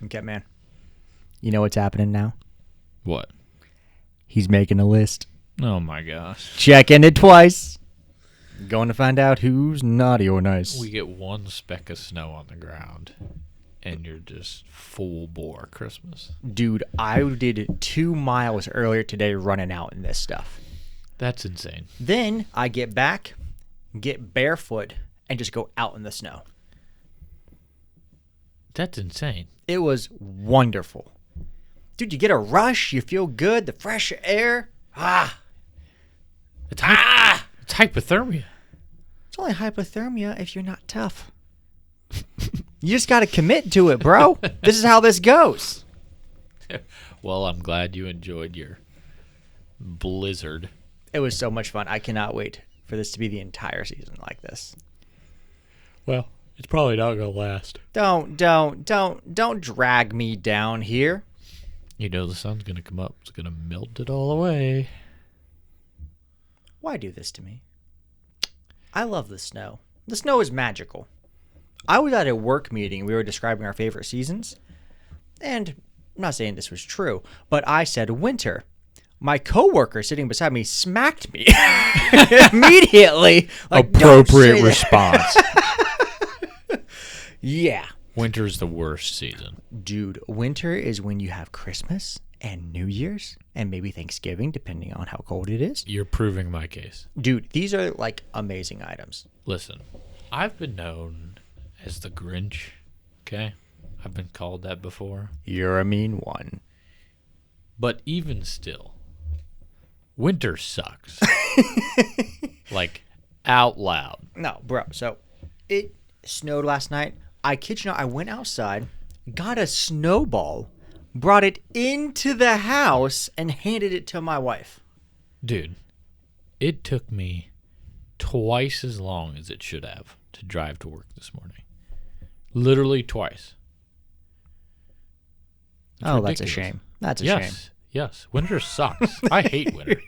Okay, man. You know what's happening now? What? He's making a list. Oh my gosh. Checking it twice. Going to find out who's naughty or nice. We get one speck of snow on the ground, and you're just full bore Christmas. Dude, I did 2 miles earlier today running out in this stuff. That's insane. Then I get back, get barefoot, and just go out in the snow. That's insane. It was wonderful. Dude, you get a rush, you feel good, the fresh air. It's hypothermia. It's only hypothermia if you're not tough. You just got to commit to it, bro. This is how this goes. Well, I'm glad you enjoyed your blizzard. It was so much fun. I cannot wait for this to be the entire season like this. Well, it's probably not going to last. Don't drag me down here. You know the sun's going to come up. It's going to melt it all away. Why do this to me? I love the snow. The snow is magical. I was at a work meeting. We were describing our favorite seasons. And I'm not saying this was true, but I said winter. My coworker sitting beside me smacked me immediately. Like, appropriate response. Yeah. Winter's the worst season. Dude, winter is when you have Christmas and New Year's and maybe Thanksgiving, depending on how cold it is. You're proving my case. Dude, these are like amazing items. Listen, I've been known as the Grinch, okay? I've been called that before. You're a mean one. But even still, winter sucks. Like, out loud. No, bro. So, it snowed last night. I kid you not, I went outside, got a snowball, brought it into the house, and handed it to my wife. Dude, it took me twice as long as it should have to drive to work this morning. Literally twice. It's oh, ridiculous. That's a shame. That's a shame. Yes. Winter sucks. I hate winter.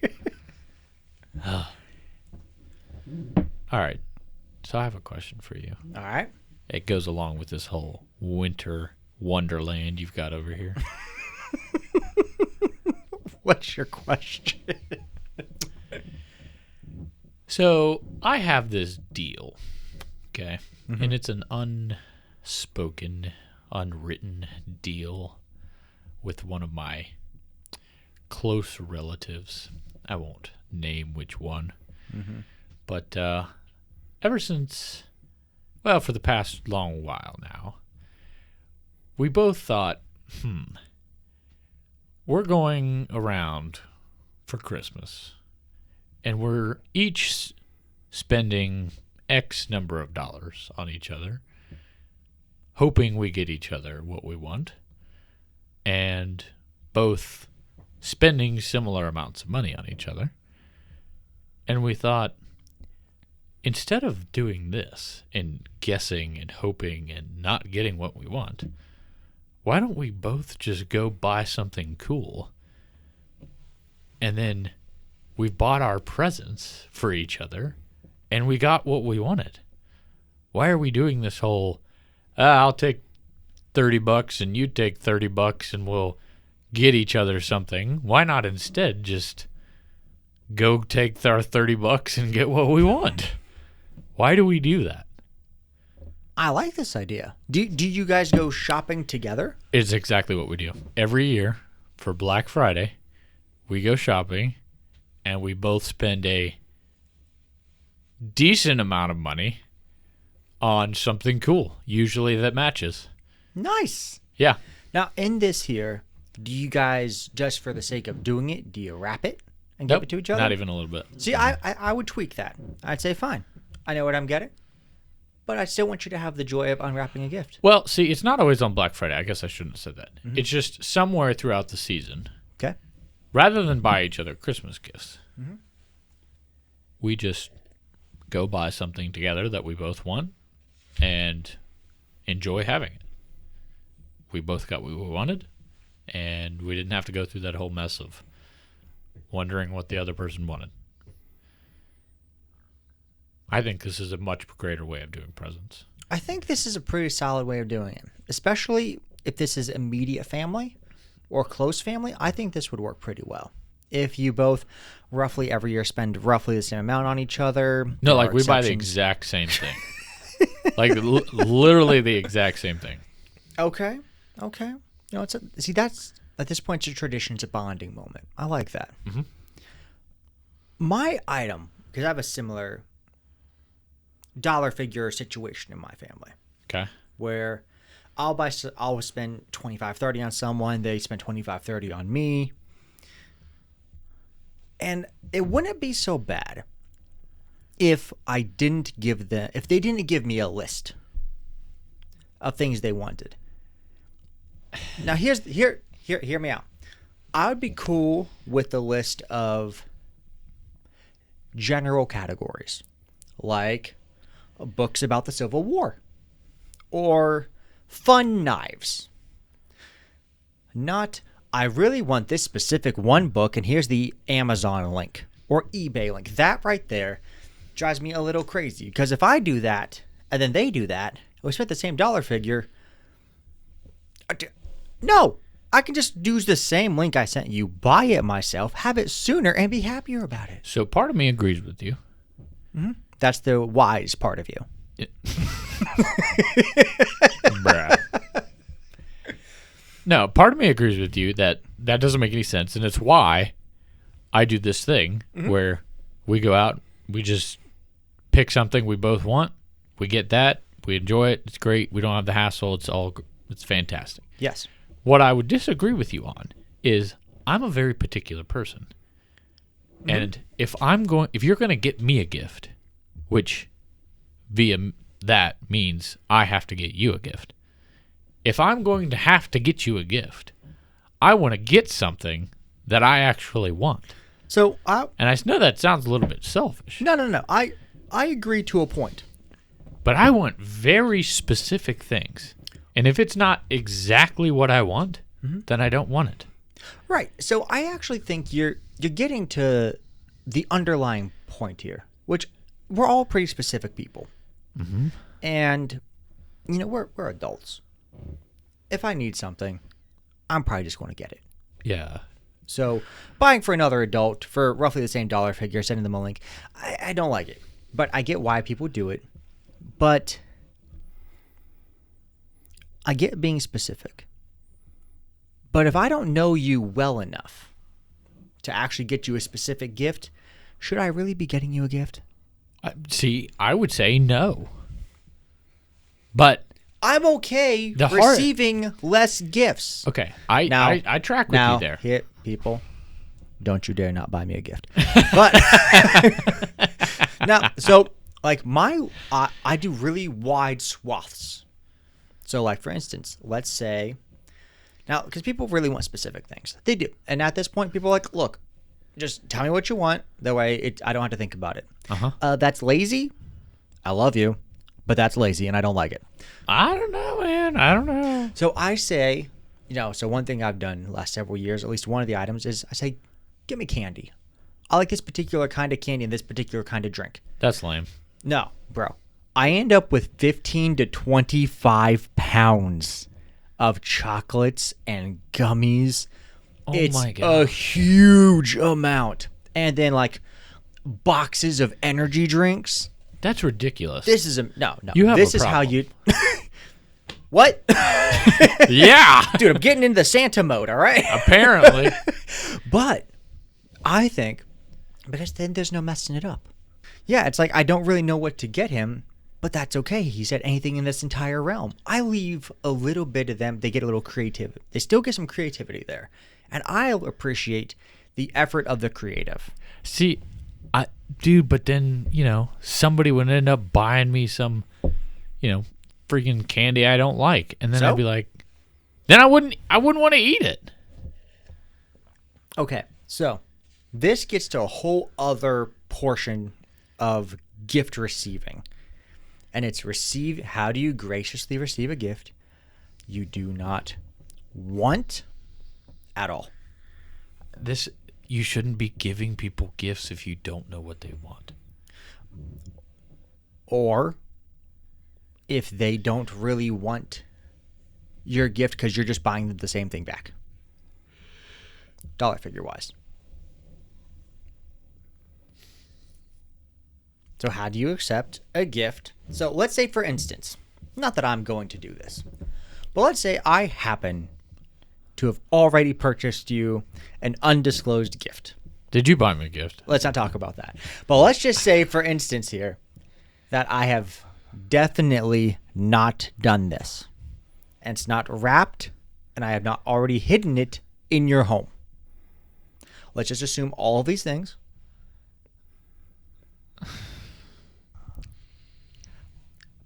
All right. So I have a question for you. All right. It goes along with this whole winter wonderland you've got over here. What's your question? So I have this deal, okay? And it's an unspoken, unwritten deal with one of my close relatives. I won't name which one. But ever since, well, for the past long while now, we both thought, we're going around for Christmas, and we're each spending X number of dollars on each other, hoping we get each other what we want, and both spending similar amounts of money on each other. And we thought, instead of doing this and guessing and hoping and not getting what we want, why don't we both just go buy something cool? And then we bought our presents for each other and we got what we wanted. Why are we doing this whole, I'll take $30 and you take $30 and we'll get each other something? Why not instead just go take our $30 and get what we want? Why do we do that? I like this idea. Do you guys go shopping together? It's exactly what we do. Every year for Black Friday, we go shopping and we both spend a decent amount of money on something cool, usually that matches. Nice. Yeah. Now, in this here, do you guys, just for the sake of doing it, do you wrap it and Nope, give it to each other? not even a little bit. See, I would tweak that. I'd say, fine, I know what I'm getting, but I still want you to have the joy of unwrapping a gift. Well, see, it's not always on Black Friday. I guess I shouldn't have said that. It's just somewhere throughout the season. Okay. Rather than buy each other Christmas gifts, we just go buy something together that we both want and enjoy having it. We both got what we wanted, and we didn't have to go through that whole mess of wondering what the other person wanted. I think this is a much greater way of doing presents. I think this is a pretty solid way of doing it, especially if this is immediate family or close family, I think this would work pretty well. If you both roughly every year spend roughly the same amount on each other. No, like there are we buy the exceptions. exact same thing. Like literally the exact same thing. Okay. See, that's at this point, it's a tradition. It's a bonding moment. I like that. Mm-hmm. My item, because I have a similar dollar figure situation in my family, Okay. where I'll spend 25-30 on someone, they spend 25-30 on me. And it wouldn't be so bad if they didn't give me a list of things they wanted. Now hear me out. I would be cool with the list of general categories, like books about the Civil War or fun knives. Not, I really want this specific one book and here's the Amazon link or eBay link. That right there drives me a little crazy, because if I do that and then they do that, we spent the same dollar figure. No, I can just use the same link I sent you, buy it myself, have it sooner, and be happier about it. So part of me agrees with you. Mm-hmm. That's the wise part of you. Bruh. No, part of me agrees with you that doesn't make any sense, and it's why I do this thing where we go out, we just pick something we both want, we get that, we enjoy it, it's great, we don't have the hassle, it's fantastic. Yes. What I would disagree with you on is I'm a very particular person. And if you're going to get me a gift, which via that means I have to get you a gift. If I'm going to have to get you a gift, I want to get something that I actually want. So And I know that sounds a little bit selfish. No. I agree to a point. But I want very specific things. And if it's not exactly what I want, then I don't want it. Right. So I actually think you're getting to the underlying point here, which we're all pretty specific people. Mm-hmm. And, we're adults. If I need something, I'm probably just going to get it. Yeah. So buying for another adult for roughly the same dollar figure, sending them a link, I don't like it. But I get why people do it. But I get being specific. But if I don't know you well enough to actually get you a specific gift, should I really be getting you a gift? See, I would say no. But I'm okay receiving less gifts. okay, I track with you there. Hit people, don't you dare not buy me a gift. But now, so like I do really wide swaths. So like for instance, let's say now, because people really want specific things, they do, and at this point, people are like, look, just tell me what you want. That way, I don't have to think about it. That's lazy. I love you, but that's lazy, and I don't like it. I don't know, man. I don't know. So I say, so one thing I've done the last several years, at least one of the items is I say, give me candy. I like this particular kind of candy and this particular kind of drink. That's lame. No, bro. I end up with 15 to 25 pounds of chocolates and gummies. Oh It's my God. a huge amount. And then like boxes of energy drinks. That's ridiculous. This is no. You have this a is how problem. you What? Yeah. Dude, I'm getting into Santa mode, all right? Apparently. But I think because then there's no messing it up. Yeah, it's like I don't really know what to get him, but that's okay. He said anything in this entire realm. I leave a little bit of them. They get a little creative. They still get some creativity there. And I appreciate the effort of the creative. See, dude, but then, somebody would end up buying me some, freaking candy I don't like. And then So? I'd be like, then I wouldn't want to eat it. Okay, so this gets to a whole other portion of gift receiving. And it's how do you graciously receive a gift you do not want at all? You shouldn't be giving people gifts if you don't know what they want. Or if they don't really want your gift because you're just buying the same thing back? Dollar figure wise. So how do you accept a gift? So let's say, for instance, not that I'm going to do this, but let's say I happen to have already purchased you an undisclosed gift. Did you buy me a gift? Let's not talk about that. But let's just say, for instance here, that I have definitely not done this. And it's not wrapped, and I have not already hidden it in your home. Let's just assume all of these things.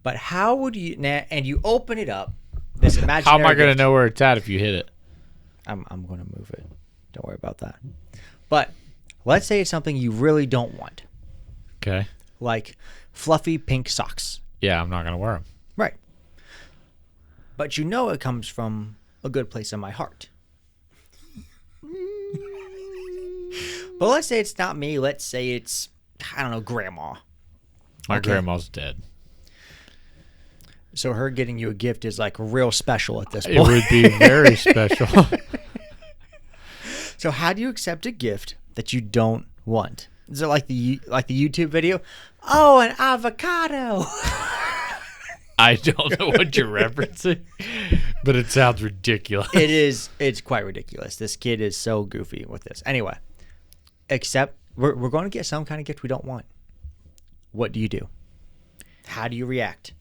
But how would you, and you open it up, this imaginary How am I going to gift. know where it's at if you hit it? I'm going to move it. Don't worry about that. But let's say it's something you really don't want, Okay. like fluffy pink socks. Yeah, I'm not going to wear them. Right. But you know it comes from a good place in my heart. But let's say it's not me. Let's say it's, I don't know, grandma. My Okay. grandma's dead. So her getting you a gift is like real special at this It point. would be very special. So how do you accept a gift that you don't want? Is it like the YouTube video? Oh, an avocado. I don't know what you're referencing, but it sounds ridiculous. It is. It's quite ridiculous. This kid is so goofy with this. Anyway, except we're going to get some kind of gift we don't want. What do you do? How do you react?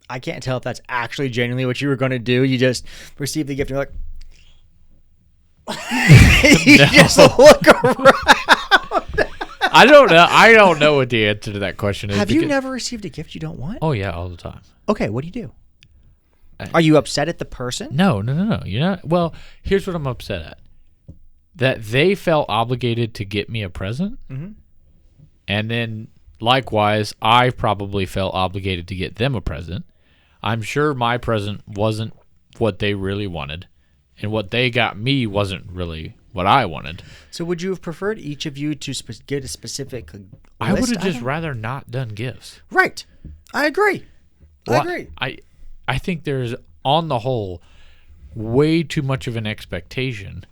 I can't tell if that's actually genuinely what you were going to do. You just receive the gift and you're like, you just look around. I don't know. I don't know what the answer to that question is. Have you because- never received a gift you don't want? Oh yeah, all the time. Okay, what do you do? Are you upset at the person? No. You're not. Well, here's what I'm upset at: that they felt obligated to get me a present, and then likewise, I probably felt obligated to get them a present. I'm sure my present wasn't what they really wanted, and what they got me wasn't really what I wanted. So would you have preferred each of you to get a specific list I would have just item? rather not done gifts. Right. I agree. Well, I agree. I think there's, on the whole, way too much of an expectation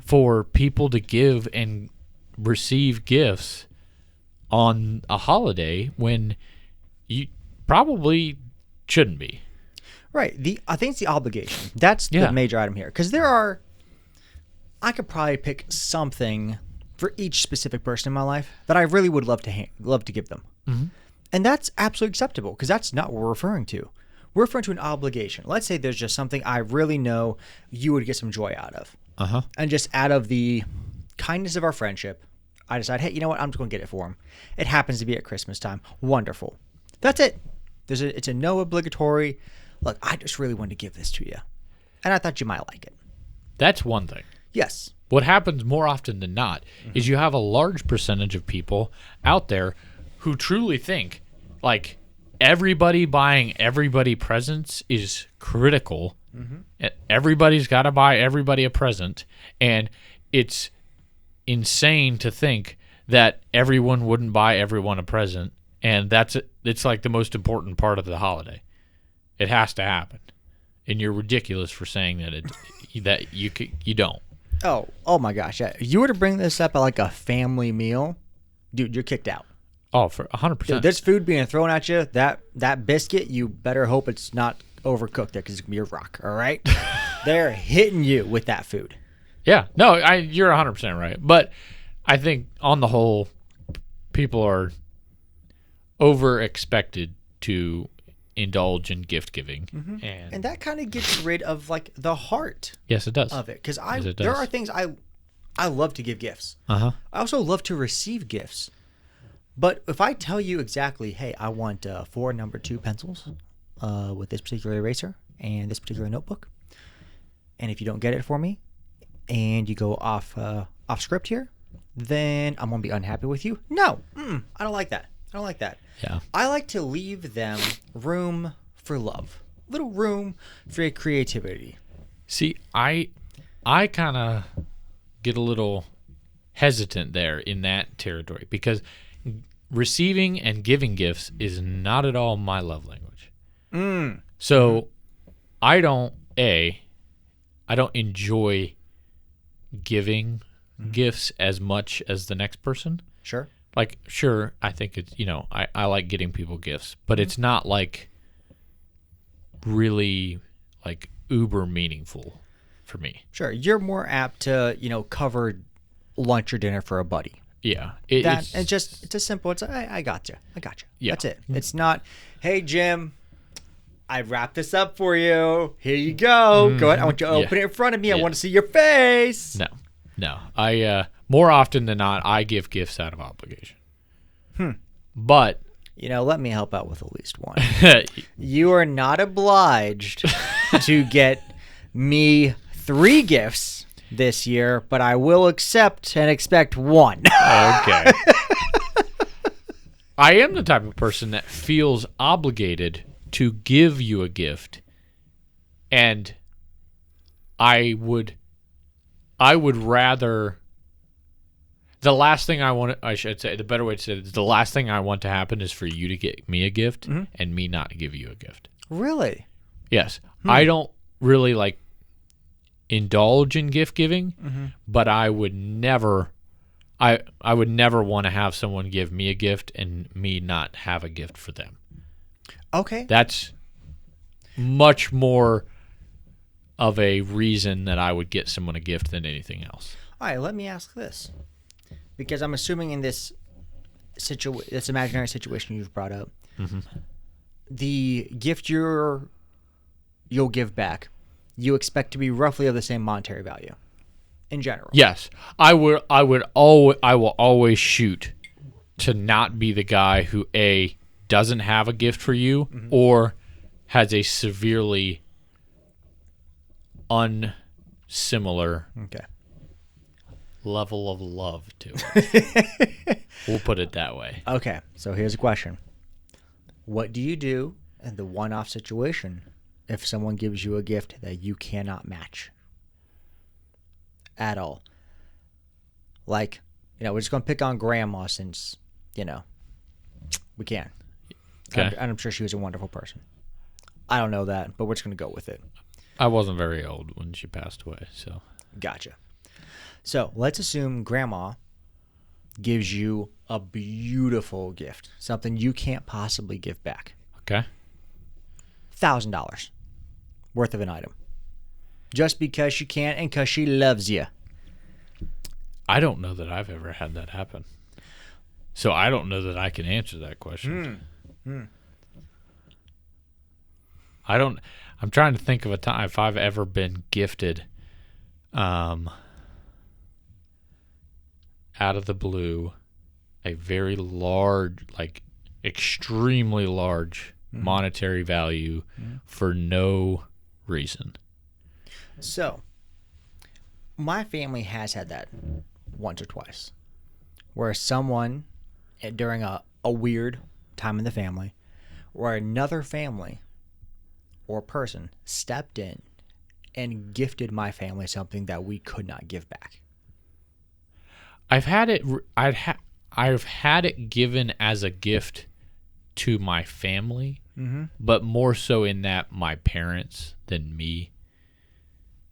for people to give and receive gifts on a holiday when you probably shouldn't be. Right. I think it's the obligation. That's Yeah. the major item here. Because I could probably pick something for each specific person in my life that I really would love to give them. And that's absolutely acceptable because that's not what we're referring to. We're referring to an obligation. Let's say there's just something I really know you would get some joy out of. And just out of the kindness of our friendship, I decide, hey, you know what? I'm just going to get it for him. It happens to be at Christmas time. Wonderful. That's it. It's a no obligatory, look, I just really wanted to give this to you. And I thought you might like it. That's one thing. Yes. What happens more often than not is you have a large percentage of people out there who truly think like everybody buying everybody presents is critical. Everybody's got to buy everybody a present, and it's insane to think that everyone wouldn't buy everyone a present, and it's like the most important part of the holiday. It has to happen, and you're ridiculous for saying that you don't. Oh my gosh. Yeah. If you were to bring this up at like a family meal, dude, you're kicked out. Oh, for 100%. Dude, there's food being thrown at you. That biscuit, you better hope it's not overcooked there because it's going to be a rock, all right? They're hitting you with that food. Yeah, no, you're 100% right. But I think on the whole, people are over expected to indulge in gift giving, And that kind of gets rid of like the heart yes, it does. of it. Because Yes, it there does. are things I love to give gifts. Uh-huh. I also love to receive gifts. But if I tell you exactly, hey, I want 4 number 2 pencils with this particular eraser and this particular notebook, and if you don't get it for me and you go off script here, then I'm going to be unhappy with you. No, I don't like that. I don't like that. Yeah. I like to leave them room for love, little room for creativity. See, I kind of get a little hesitant there in that territory because receiving and giving gifts is not at all my love language. So I don't enjoy giving gifts as much as the next person. Sure. Like, sure, I think it's, I like getting people gifts, but it's not like really like uber meaningful for me. Sure. You're more apt to, cover lunch or dinner for a buddy. Yeah. It's as simple. It's I got you. Yeah. That's it. It's not, hey, Jim, I wrapped this up for you. Here you go. Go ahead. I want you to open it in front of me. I want to see your face. No. I more often than not, I give gifts out of obligation. But let me help out with at least one. You are not obliged to get me 3 gifts this year, but I will accept and expect 1. Okay. I am the type of person that feels obligated to give you a gift, and I would rather. The last thing I should say, the better way to say it is the last thing I want to happen is for you to get me a gift and me not give you a gift. Really? Yes. I don't really indulge in gift giving, but I would never want to have someone give me a gift and me not have a gift for them. Okay. That's much more of a reason that I would get someone a gift than anything else. All right, let me ask this. Because I'm assuming in this imaginary situation you've brought up, the gift you'll give back, you expect to be roughly of the same monetary value, in general. Yes, I will always shoot to not be the guy who doesn't have a gift for you or has a severely unsimilar level of love to it. We'll put it that way. Okay, so here's a question. What do you do in the one-off situation if someone gives you a gift that you cannot match at all? Like, we're just going to pick on Grandma since, we can. Okay. And I'm sure she was a wonderful person. I don't know that, but we're just going to go with it. I wasn't very old when she passed away, so. Gotcha. So let's assume Grandma gives you a beautiful gift, something you can't possibly give back. Okay. $1,000 worth of an item. Just because she can and because she loves you. I don't know that I've ever had that happen. So I don't know that I can answer that question. I'm trying to think of a time if I've ever been gifted out of the blue a very large, extremely large monetary value for no reason. So, my family has had that once or twice, where someone, during a weird time in the family, where another family or person stepped in and gifted my family something that we could not give back. I've had it given as a gift to my family, but more so in that my parents than me.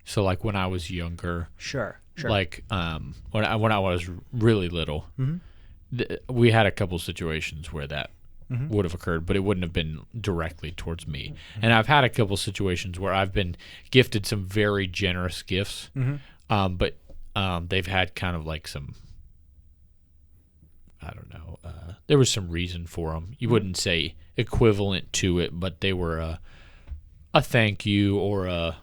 So when I was younger, sure. When I was really little, we had a couple situations where that would have occurred, but it wouldn't have been directly towards me. And I've had a couple situations where I've been gifted some very generous gifts, but they've had kind of some, I don't know, there was some reason for them. You wouldn't say equivalent to it, but they were a thank you or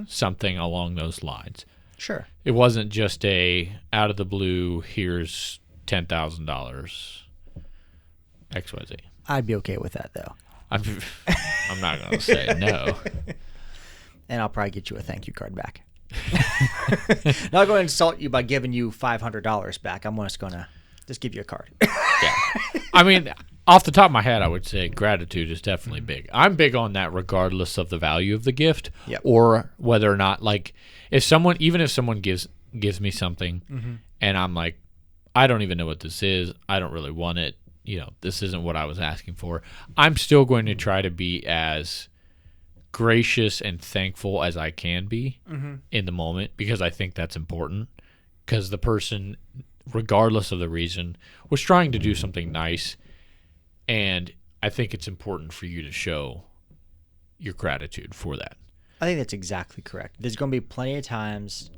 something along those lines. Sure. It wasn't just a out of the blue, here's $10,000 XYZ. I'd be okay with that, though. I'm not going to say no. And I'll probably get you a thank you card back. Not going to insult you by giving you $500 back. I'm just going to give you a card. Yeah. I mean, off the top of my head, I would say gratitude is definitely big. I'm big on that regardless of the value of the gift or whether or not, if someone gives me something and I'm like, I don't even know what this is. I don't really want it. This isn't what I was asking for. I'm still going to try to be as gracious and thankful as I can be in the moment, because I think that's important, because the person, regardless of the reason, was trying to do something nice, and I think it's important for you to show your gratitude for that. I think that's exactly correct. There's going to be plenty of times,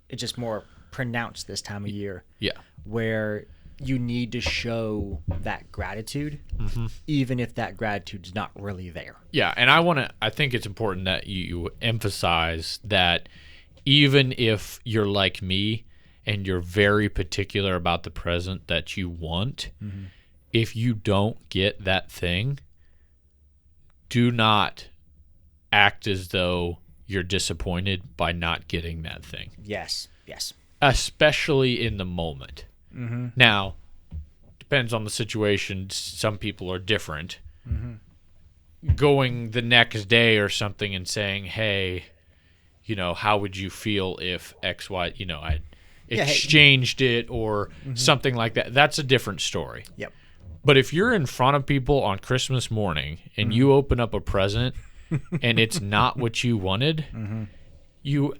it's just more pronounced this time of year, where you need to show that gratitude, even if that gratitude's not really there. Yeah, and I think it's important that you emphasize that even if you're like me and you're very particular about the present that you want, if you don't get that thing, do not act as though you're disappointed by not getting that thing. Yes. Especially in the moment. Now, depends on the situation. Some people are different. Going the next day or something and saying, hey, how would you feel if X, Y, I exchanged it or something like that. That's a different story. Yep. But if you're in front of people on Christmas morning and you open up a present and it's not what you wanted, you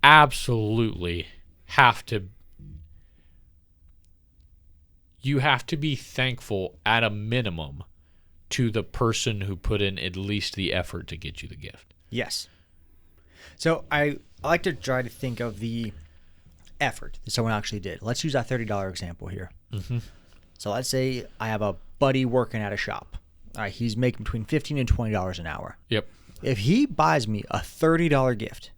absolutely have to be thankful at a minimum to the person who put in at least the effort to get you the gift. Yes. So I like to try to think of the effort that someone actually did. Let's use that $30 example here. So let's say I have a buddy working at a shop. All right, he's making between $15 and $20 an hour. Yep. If he buys me a $30 gift,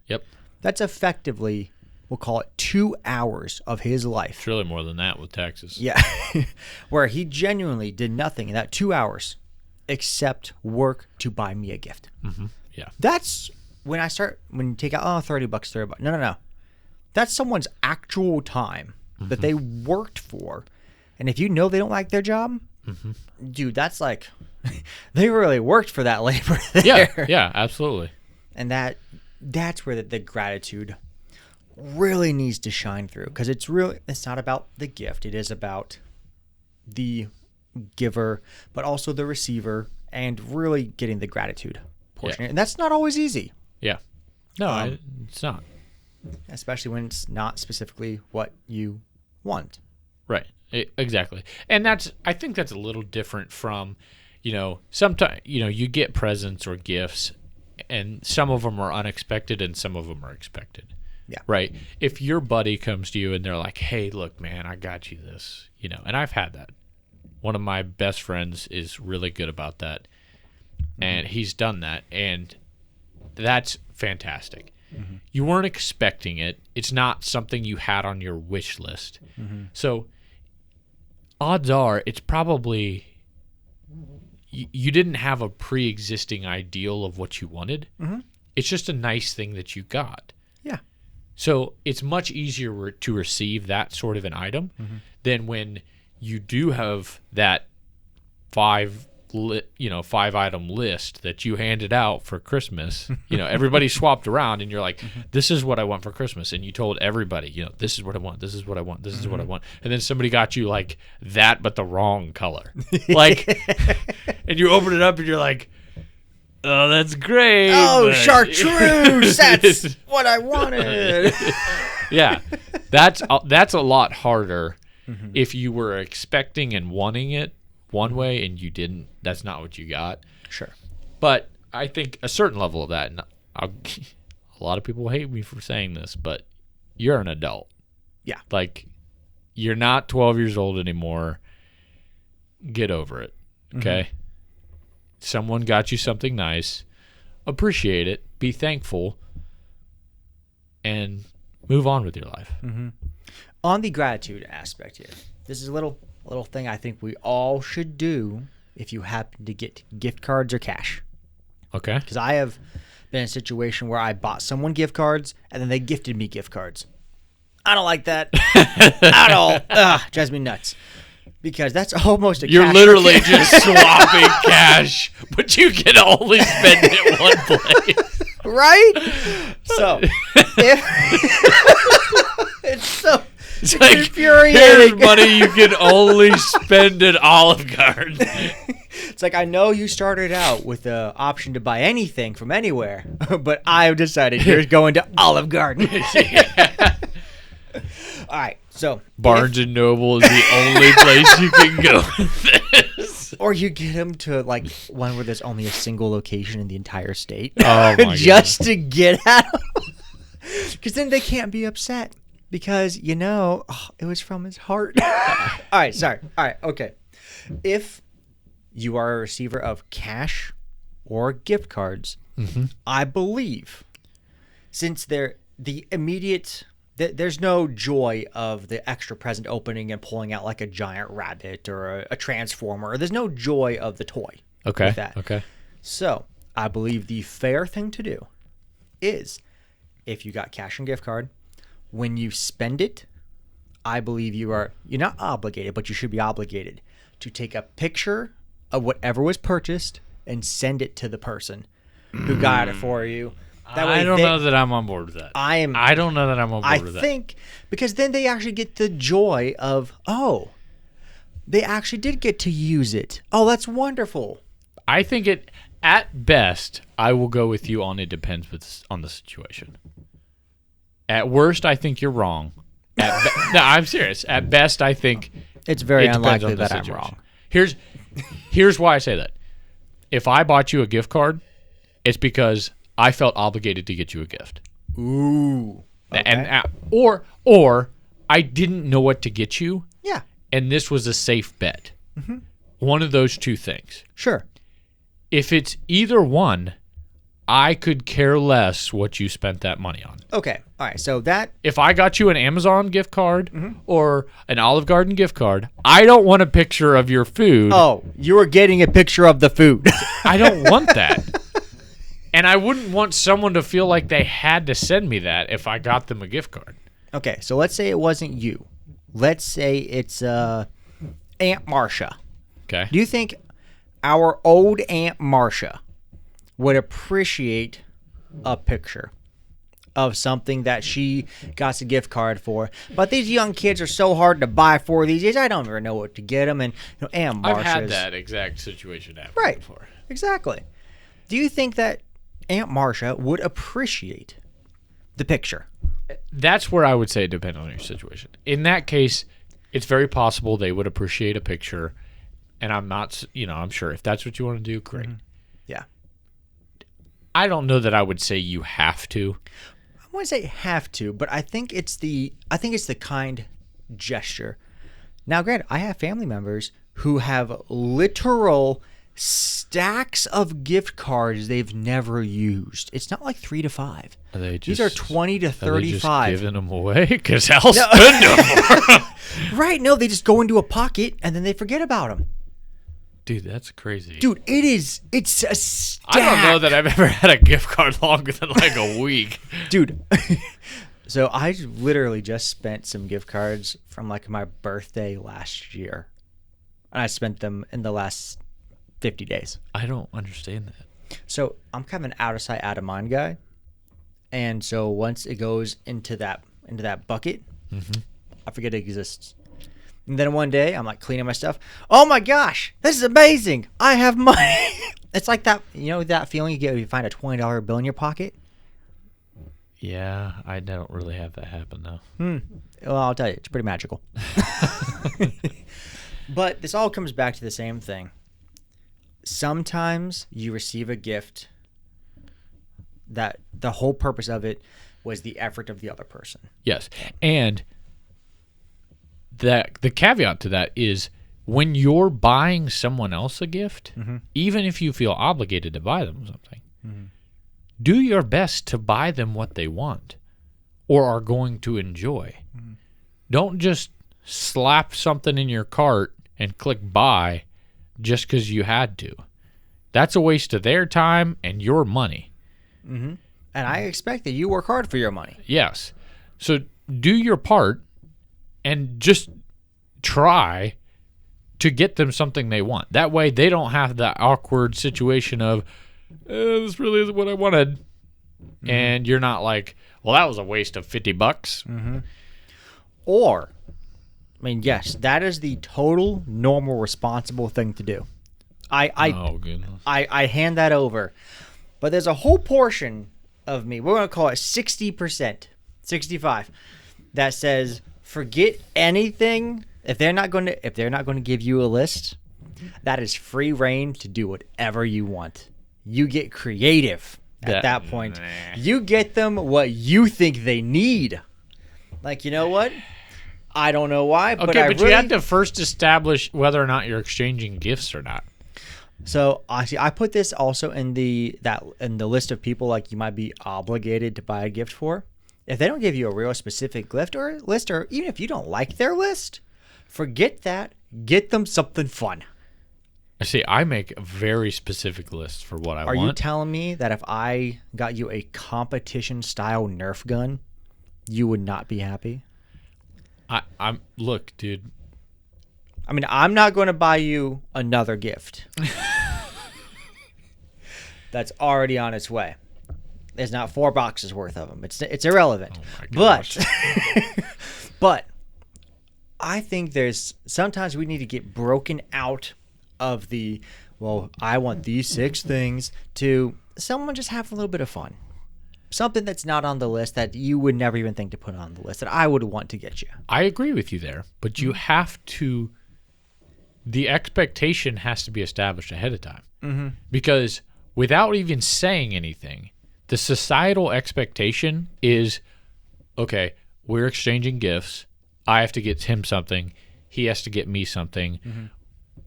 that's effectively, we'll call it 2 hours of his life. It's really more than that with taxes. Yeah. Where he genuinely did nothing in that 2 hours except work to buy me a gift. Yeah. That's when you take out, $30. No. That's someone's actual time that they worked for. And if you know they don't like their job, dude, that's like, they really worked for that labor there. Yeah, absolutely. And that's where the gratitude really needs to shine through, because it's not about the gift. It is about the giver, but also the receiver, and really getting the gratitude portion. And that's not always easy. Yeah. No, it's not. Especially when it's not specifically what you want. Right. Exactly. And I think that's a little different from, sometimes, you get presents or gifts, and some of them are unexpected and some of them are expected. Yeah. Right. If your buddy comes to you and they're like, hey, look, man, I got you this, and I've had that. One of my best friends is really good about that. And he's done that. And that's fantastic. You weren't expecting it. It's not something you had on your wish list. So odds are it's probably you didn't have a pre-existing ideal of what you wanted. It's just a nice thing that you got. Yeah. So it's much easier to receive that sort of an item than when you do have that 5-item list that you handed out for Christmas. Everybody swapped around, and you're like, this is what I want for Christmas. And you told everybody, this is what I want, this is what I want, this is what I want. And then somebody got you like that, but the wrong color. And you open it up and you're like, oh, that's great. Oh, chartreuse, that's what I wanted. Yeah, that's a lot harder if you were expecting and wanting it one way and you didn't. That's not what you got. Sure. But I think a certain level of that, and a lot of people hate me for saying this, but you're an adult. Yeah. Like, you're not 12 years old anymore. Get over it. Okay? Someone got you something nice. Appreciate it. Be thankful. And move on with your life. On the gratitude aspect here, this is a little thing I think we all should do if you happen to get gift cards or cash. Okay. Because I have been in a situation where I bought someone gift cards and then they gifted me gift cards. I don't like that at all. Drives me nuts. Because that's almost a You're cash literally just swapping cash, but you can only spend it one place. Right? So, if it's It's like, here's infuriating. money you can only spend at Olive Garden. It's like, I know you started out with the option to buy anything from anywhere, but I've decided you're going to Olive Garden. All right, so Barnes and Noble is the only place you can go with this. or you get them to like one where there's only a single location in the entire state, Oh my just to get at them, because then they can't be upset because it was from his heart. All right, sorry. All right, okay. If you are a receiver of cash or gift cards, I believe, since they're the immediate. There's no joy of the extra present opening and pulling out like a giant rabbit or a transformer. There's no joy of the toy. Okay. With that. Okay. So I believe the fair thing to do is, if you got cash and gift card, when you spend it, I believe you're not obligated, but you should be obligated to take a picture of whatever was purchased and send it to the person who got it for you. I don't know that I'm on board with that. I don't know that I'm on board with that. I think because then they actually get the joy of, they actually did get to use it. Oh, that's wonderful. I think at best, I will go with you on it depends on the situation. At worst, I think you're wrong. No, I'm serious. At best, I think it's very it depends unlikely on the that I'm situation. wrong. Here's why I say that. If I bought you a gift card, it's because I felt obligated to get you a gift. Ooh. Okay. And or I didn't know what to get you. Yeah. And this was a safe bet. Mm-hmm. One of those two things. Sure. If it's either one, I could care less what you spent that money on. Okay. All right. So that if I got you an Amazon gift card or an Olive Garden gift card, I don't want a picture of your food. Oh, you were getting a picture of the food. I don't want that. And I wouldn't want someone to feel like they had to send me that if I got them a gift card. Okay, so let's say it wasn't you. Let's say it's Aunt Marcia. Okay. Do you think our old Aunt Marcia would appreciate a picture of something that she got a gift card for? But these young kids are so hard to buy for these days. I don't even know what to get them. And Aunt Marcia's... I've had that exact situation happen before. Exactly. Do you think that Aunt Marcia would appreciate the picture? That's where I would say it depends on your situation. In that case, it's very possible they would appreciate a picture, and I'm not, I'm sure if that's what you want to do, great. Mm-hmm. Yeah. I don't know that I would say you have to. I wouldn't say have to, but I think it's the kind gesture. Now, granted, I have family members who have literal stacks of gift cards they've never used. It's not like 3 to 5. These are 20 to 35. Are they just giving them away? Because I'll spend them. Right. No, they just go into a pocket and then they forget about them. Dude, that's crazy. Dude, it's a stack. I don't know that I've ever had a gift card longer than like a week. Dude. So I literally just spent some gift cards from like my birthday last year. And I spent them in the last 50 days. I don't understand that. So I'm kind of an out of sight, out of mind guy. And so once it goes into that bucket, I forget it exists. And then one day I'm like cleaning my stuff. Oh my gosh, this is amazing. I have money. It's like that, that feeling you get when you find a $20 bill in your pocket? Yeah, I don't really have that happen though. Well, I'll tell you, it's pretty magical. But this all comes back to the same thing. Sometimes you receive a gift that the whole purpose of it was the effort of the other person. Yes. And the caveat to that is when you're buying someone else a gift, even if you feel obligated to buy them something, do your best to buy them what they want or are going to enjoy. Don't just slap something in your cart and click buy just because you had to. That's a waste of their time and your money. And I expect that you work hard for your money. Yes. So do your part and just try to get them something they want. That way they don't have that awkward situation of, this really isn't what I wanted. And you're not like, well, that was a waste of $50. Or I mean, yes, that is the total normal, responsible thing to do. Oh, goodness. I hand that over. But there's a whole portion of me, we're going to call it 60%, 65, that says forget anything. If they're not going to give you a list, that is free reign to do whatever you want. You get creative at that point. You get them what you think they need. Like, you know what? I don't know why, but you have to first establish whether or not you're exchanging gifts or not. So I put this also in the list of people like you might be obligated to buy a gift for. If they don't give you a real specific gift or list, or even if you don't like their list, forget that. Get them something fun. See, I make a very specific list for what I want. Are you telling me that if I got you a competition style Nerf gun, you would not be happy? Look, dude. I mean, I'm not going to buy you another gift. That's already on its way. There's not 4 boxes worth of them. It's irrelevant. Oh my gosh. But I think sometimes we need to get broken out of the, well, I want these 6 things, to someone just have a little bit of fun. Something that's not on the list that you would never even think to put on the list that I would want to get you. I agree with you there, but you have to, the expectation has to be established ahead of time. Mm-hmm. Because without even saying anything, the societal expectation is, okay, we're exchanging gifts. I have to get him something. He has to get me something. Mm-hmm.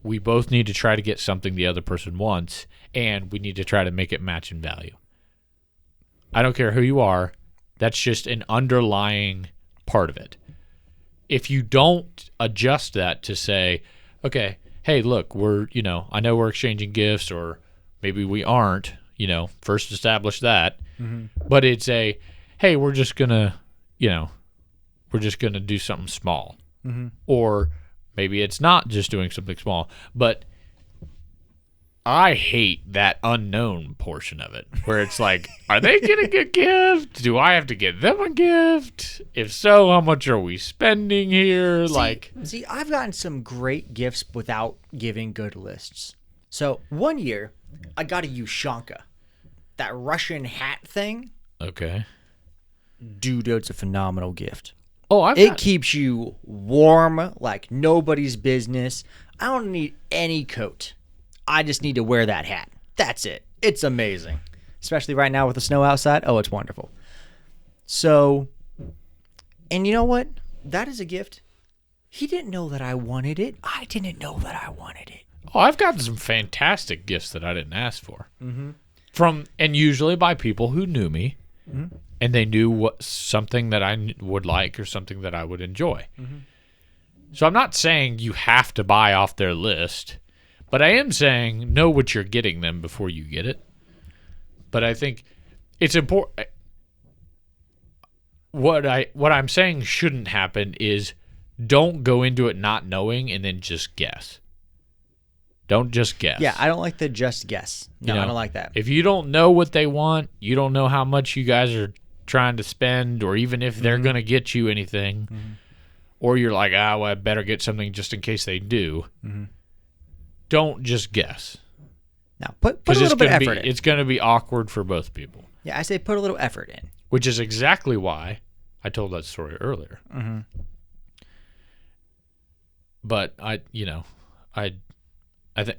We both need to try to get something the other person wants, and we need to try to make it match in value. I don't care who you are. That's just an underlying part of it. If you don't adjust that to say, okay, hey, look, I know we're exchanging gifts, or maybe we aren't, first establish that. Mm-hmm. But it's hey, we're just going to do something small. Mm-hmm. Or maybe it's not just doing something small, but I hate that unknown portion of it where it's like, are they getting a gift? Do I have to get them a gift? If so, how much are we spending here? See, I've gotten some great gifts without giving good lists. So one year, I got a Ushanka, that Russian hat thing. Okay. Dude, it's a phenomenal gift. Oh, It keeps you warm like nobody's business. I don't need any coat. I just need to wear that hat. That's it. It's amazing. Especially right now with the snow outside. Oh, it's wonderful. So, and you know what? That is a gift. He didn't know that I wanted it. I didn't know that I wanted it. Oh, I've gotten some fantastic gifts that I didn't ask for. Mm-hmm. And usually by people who knew me. Mm-hmm. And they knew something that I would like or something that I would enjoy. Mm-hmm. So I'm not saying you have to buy off their list, but I am saying know what you're getting them before you get it. But I think it's important. What I'm saying shouldn't happen is don't go into it not knowing and then just guess. Don't just guess. Yeah, I don't like the just guess. No, I don't like that. If you don't know what they want, you don't know how much you guys are trying to spend, or even if they're going to get you anything, or you're like, well, I better get something just in case they do. Don't just guess. Now, put a little bit of effort in. It's going to be awkward for both people. Yeah, I say put a little effort in. Which is exactly why I told that story earlier. Mm-hmm. But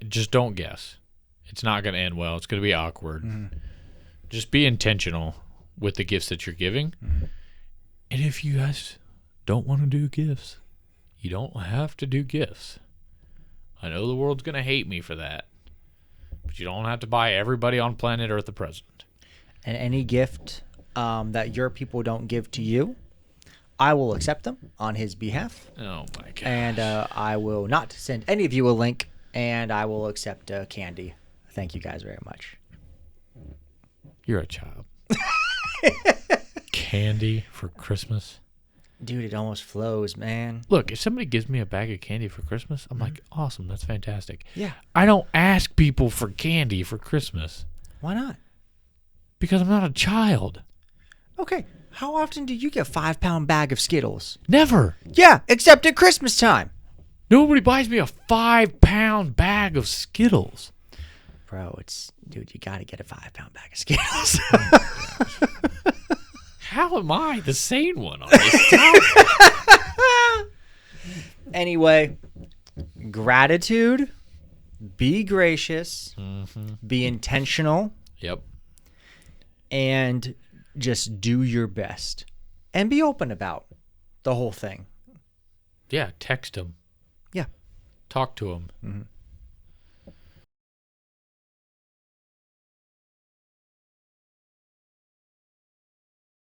just don't guess. It's not going to end well. It's going to be awkward. Mm-hmm. Just be intentional with the gifts that you're giving. Mm-hmm. And if you guys don't want to do gifts, you don't have to do gifts. I know the world's going to hate me for that, but you don't have to buy everybody on planet Earth a present. And any gift that your people don't give to you, I will accept them on his behalf. Oh, my gosh. And I will not send any of you a link, and I will accept candy. Thank you guys very much. You're a child. Candy for Christmas? Dude, it almost flows, man. Look, if somebody gives me a bag of candy for Christmas, I'm like, awesome, that's fantastic. Yeah. I don't ask people for candy for Christmas. Why not? Because I'm not a child. Okay. How often do you get a 5-pound bag of Skittles? Never. Yeah, except at Christmas time. Nobody buys me a 5-pound bag of Skittles. Bro, dude, you got to get a 5-pound bag of Skittles. How am I the sane one on this topic? Anyway, gratitude, be gracious, be intentional, Yep. and just do your best. And be open about the whole thing. Yeah, text them. Yeah. Talk to them.